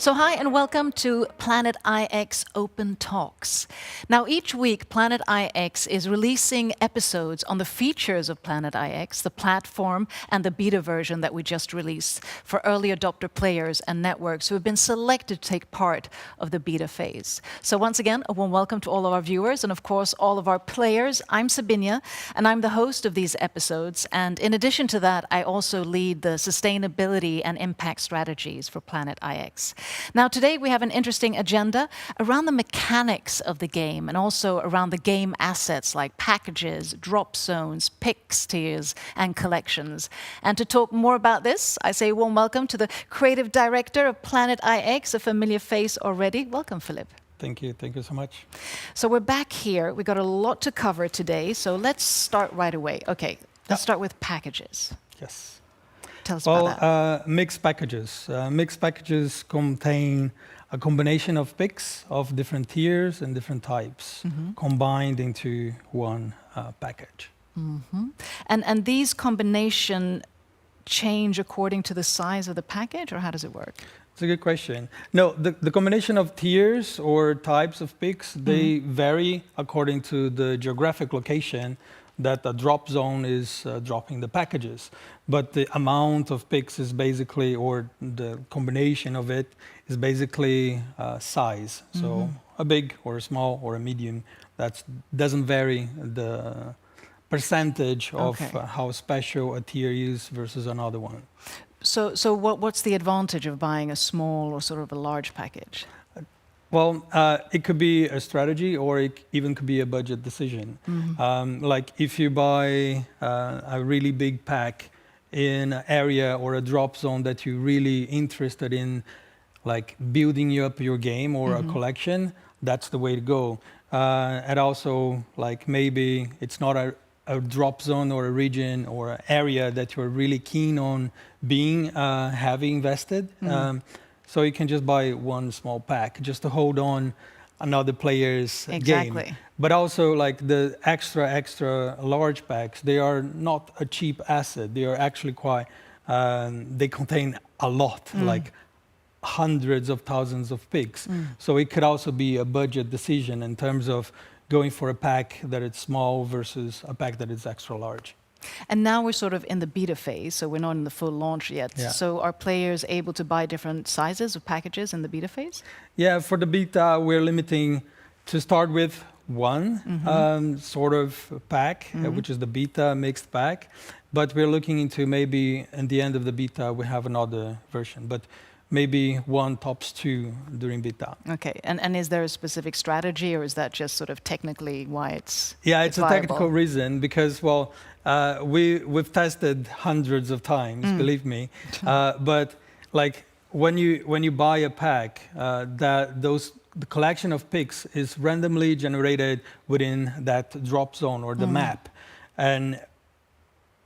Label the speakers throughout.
Speaker 1: So hi and welcome to Planet IX Open Talks. Now each week Planet IX is releasing episodes on the features of Planet IX, the platform and the beta version that we just released for early adopter players and networks who have been selected to take part of the beta phase. So once again, a warm welcome to all of our viewers and of course all of our players. I'm Sabina and I'm the host of these episodes, and in addition to that I also lead the sustainability and impact strategies for Planet IX. Now today we have an interesting agenda around the mechanics of the game and also around the game assets like packages, drop zones, picks, tiers and collections. And to talk more about this, I say a warm welcome to the creative director of Planet IX, a familiar face already. Welcome, Philip.
Speaker 2: Thank you so much.
Speaker 1: So we're back here. We got a lot to cover today, so let's start right away. Okay, let's start with packages.
Speaker 2: Yes.
Speaker 1: Tell us about that.
Speaker 2: Mixed packages. Mixed packages contain a combination of picks of different tiers and different types combined into one package.
Speaker 1: And these combination change according to the size of the package, or how does it work?
Speaker 2: It's a good question. No, the combination of tiers or types of picks, they vary according to the geographic location that a drop zone is dropping the packages. But the amount of picks is basically, or the combination of it is basically size. So a big or a small or a medium, that doesn't vary the percentage of how special a tier is versus another one.
Speaker 1: So what's the advantage of buying a small or sort of a large package?
Speaker 2: Well, it could be a strategy, or it even could be a budget decision. Like if you buy a really big pack in an area or a drop zone that you're really interested in, like building up your game or a collection, that's the way to go. And also, like maybe it's not a drop zone or a region or an area that you're really keen on being heavy invested. So you can just buy one small pack just to hold on another player's game. But also like the extra large packs, they are not a cheap asset. They are actually quite, they contain a lot, like hundreds of thousands of picks. So it could also be a budget decision in terms of going for a pack that is small versus a pack that is extra large.
Speaker 1: And now we're sort of in the beta phase, so we're not in the full launch yet.
Speaker 2: Yeah.
Speaker 1: So are players able to buy different sizes of packages in the beta phase?
Speaker 2: Yeah, for the beta, we're limiting to start with one sort of pack, which is the beta mixed pack. But we're looking into maybe at the end of the beta, we have another version. But maybe one tops two during beta.
Speaker 1: Okay, and is there a specific strategy, or is that just sort of technically why it's
Speaker 2: Yeah, it's a
Speaker 1: viable?
Speaker 2: technical reason because, well, we've tested hundreds of times, believe me. But like when you buy a pack, the collection of picks is randomly generated within that drop zone or the map. And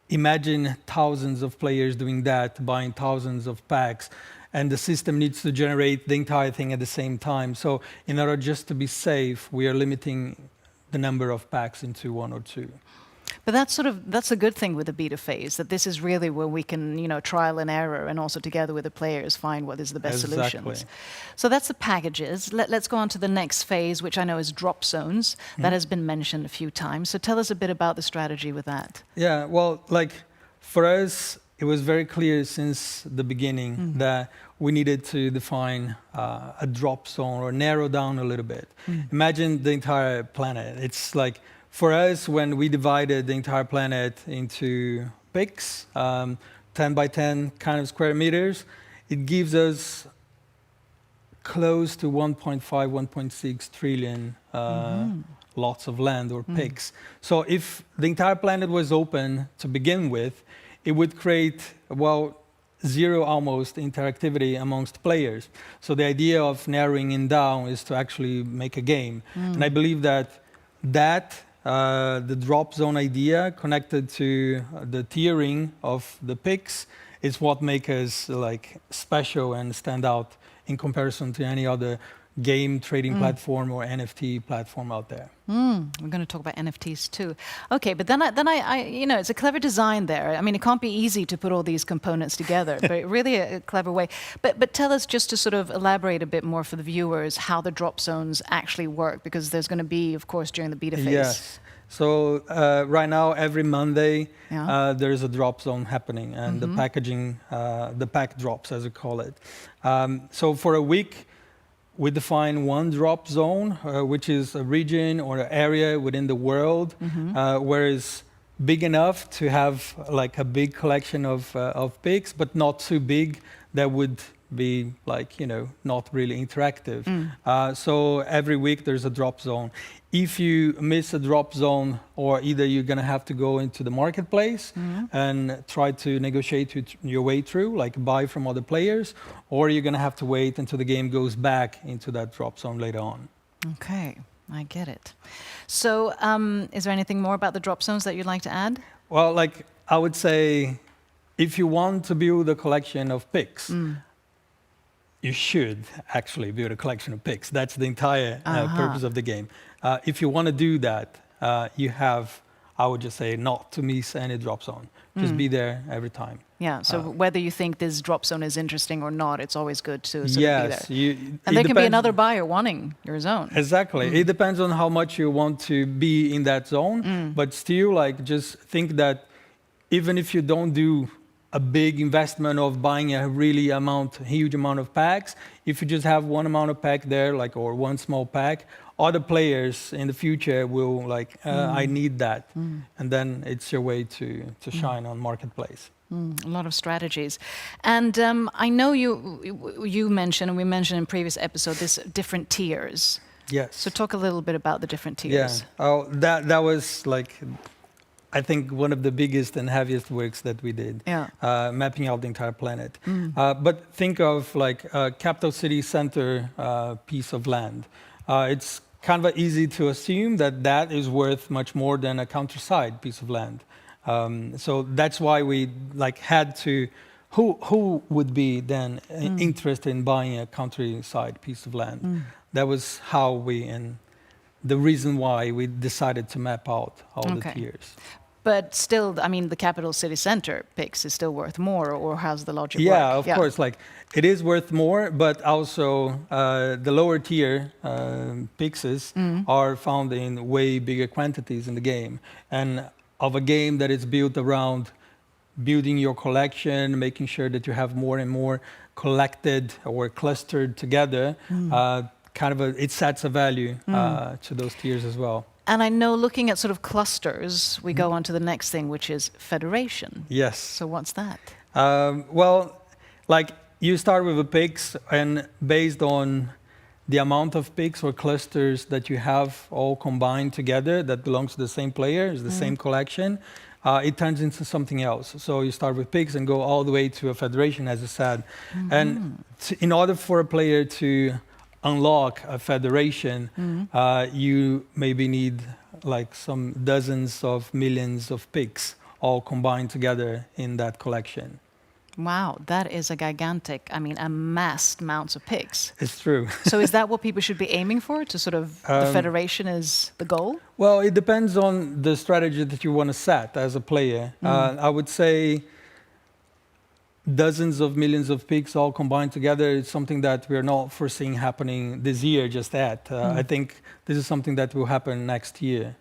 Speaker 2: imagine thousands of players doing that, buying thousands of packs. And the system needs to generate the entire thing at the same time. So in order just to be safe, we are limiting the number of packs into one or two.
Speaker 1: But that's a good thing with the beta phase, that this is really where we can, trial and error and also together with the players find what is the best solutions. So that's the packages. Let's go on to the next phase, which I know is drop zones. That has been mentioned a few times. So tell us a bit about the strategy with that.
Speaker 2: Yeah, well, like for us, it was very clear since the beginning that we needed to define a drop zone or narrow down a little bit. Imagine the entire planet. It's like, for us, when we divided the entire planet into picks, 10 by 10 kind of square meters, it gives us close to 1.5, 1.6 trillion lots of land or picks. So if the entire planet was open to begin with, it would create, well, zero almost interactivity amongst players. So the idea of narrowing it down is to actually make a game. And I believe that the drop zone idea connected to the tiering of the picks is what makes us like special and stand out in comparison to any other game trading platform or NFT platform out there.
Speaker 1: We're going to talk about NFTs too. Okay, but then it's a clever design there. I mean, it can't be easy to put all these components together, but really a clever way. But tell us, just to sort of elaborate a bit more for the viewers, how the drop zones actually work, because there's going to be, of course, during the beta phase.
Speaker 2: Yes. So right now, every Monday,
Speaker 1: Yeah.
Speaker 2: there's a drop zone happening, and the packaging, the pack drops, as we call it. So for a week, we define one drop zone, which is a region or an area within the world, where it's big enough to have like a big collection of pics, but not too big that would be like, not really interactive. So every week there's a drop zone. If you miss a drop zone, or either you're going to have to go into the marketplace and try to negotiate your way through, like buy from other players, or you're going to have to wait until the game goes back into that drop zone later on.
Speaker 1: Okay, I get it. So is there anything more about the drop zones that you'd like to add?
Speaker 2: Well, like I would say, if you want to build a collection of pics, you should actually build a collection of pics. That's the entire purpose of the game. If you want to do that, you have, I would just say, not to miss any drop zone. Just be there every time.
Speaker 1: Yeah, so whether you think this drop zone is interesting or not, it's always good to sort of be
Speaker 2: Yes.
Speaker 1: there. And there can be another buyer wanting your zone.
Speaker 2: Exactly. It depends on how much you want to be in that zone. But still, like, just think that even if you don't do a big investment of buying a huge amount of packs, if you just have one amount of pack there, like, or one small pack, other players in the future will like, I need that. And then it's your way to shine on marketplace.
Speaker 1: A lot of strategies. And I know you mentioned, and we mentioned in previous episode, this different tiers.
Speaker 2: Yes.
Speaker 1: So talk a little bit about the different tiers.
Speaker 2: Yeah. Oh, that was like, I think one of the biggest and heaviest works that we did, mapping out the entire planet. But think of like a capital city center piece of land. It's kind of easy to assume that is worth much more than a countryside piece of land. So that's why we like had to, who would be then interested in buying a countryside piece of land? That was how and the reason why we decided to map out all the tiers.
Speaker 1: But still, I mean, the capital city center pics is still worth more, or how's the logic work?
Speaker 2: Yeah, of course. Like, it is worth more, but also the lower tier pics are found in way bigger quantities in the game. And of a game that is built around building your collection, making sure that you have more and more collected or clustered together, it sets a value to those tiers as well.
Speaker 1: And I know, looking at sort of clusters, we go on to the next thing, which is federation.
Speaker 2: Yes.
Speaker 1: So what's that?
Speaker 2: Well, like, you start with the pics, and based on the amount of pics or clusters that you have all combined together that belongs to the same player, is the same collection, it turns into something else. So you start with pics and go all the way to a federation, as I said. And in order for a player to unlock a federation, you maybe need like some dozens of millions of pics all combined together in that collection.
Speaker 1: Wow, that is a gigantic, amassed amounts of pics.
Speaker 2: It's true.
Speaker 1: So is that what people should be aiming for, to sort of, the federation is the goal?
Speaker 2: Well, it depends on the strategy that you want to set as a player. I would say dozens of millions of pics all combined together is something that we're not foreseeing happening this year just yet. I think this is something that will happen next year.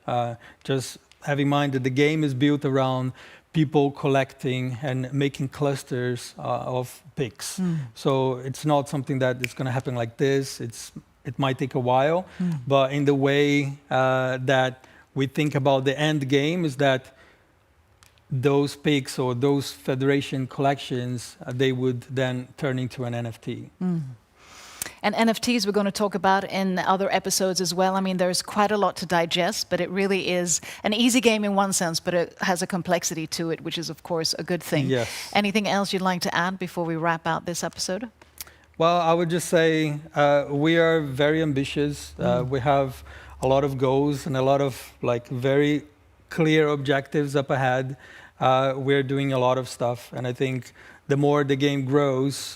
Speaker 2: Just have in mind that the game is built around people collecting and making clusters of pics. So it's not something that is going to happen like this. It might take a while, but in the way that we think about the end game is that those pics or those federation collections, they would then turn into an NFT.
Speaker 1: And NFTs we're going to talk about in other episodes as well. I mean, there's quite a lot to digest, but it really is an easy game in one sense, but it has a complexity to it, which is, of course, a good thing.
Speaker 2: Yes.
Speaker 1: Anything else you'd like to add before we wrap out this episode?
Speaker 2: Well, I would just say we are very ambitious. We have a lot of goals and a lot of like very clear objectives up ahead. we're doing a lot of stuff, and I think the more the game grows,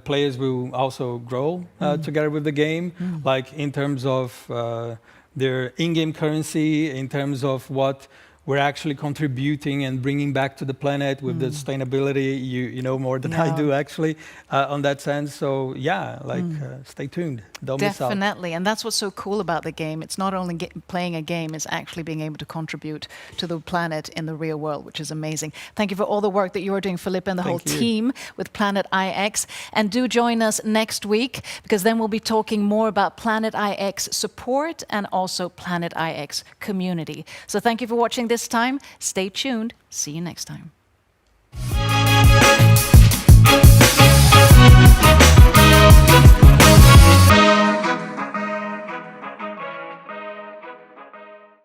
Speaker 2: players will also grow together with the game, like in terms of their in-game currency, in terms of what we're actually contributing and bringing back to the planet with the sustainability. You know more than I do, actually, on that sense. So yeah, like stay tuned. Don't miss out.
Speaker 1: Definitely, and that's what's so cool about the game. It's not only playing a game, it's actually being able to contribute to the planet in the real world, which is amazing. Thank you for all the work that you are doing, Philippe, and the whole team with Planet IX. And do join us next week, because then we'll be talking more about Planet IX support and also Planet IX community. So thank you for watching this time. Stay tuned. See you next time.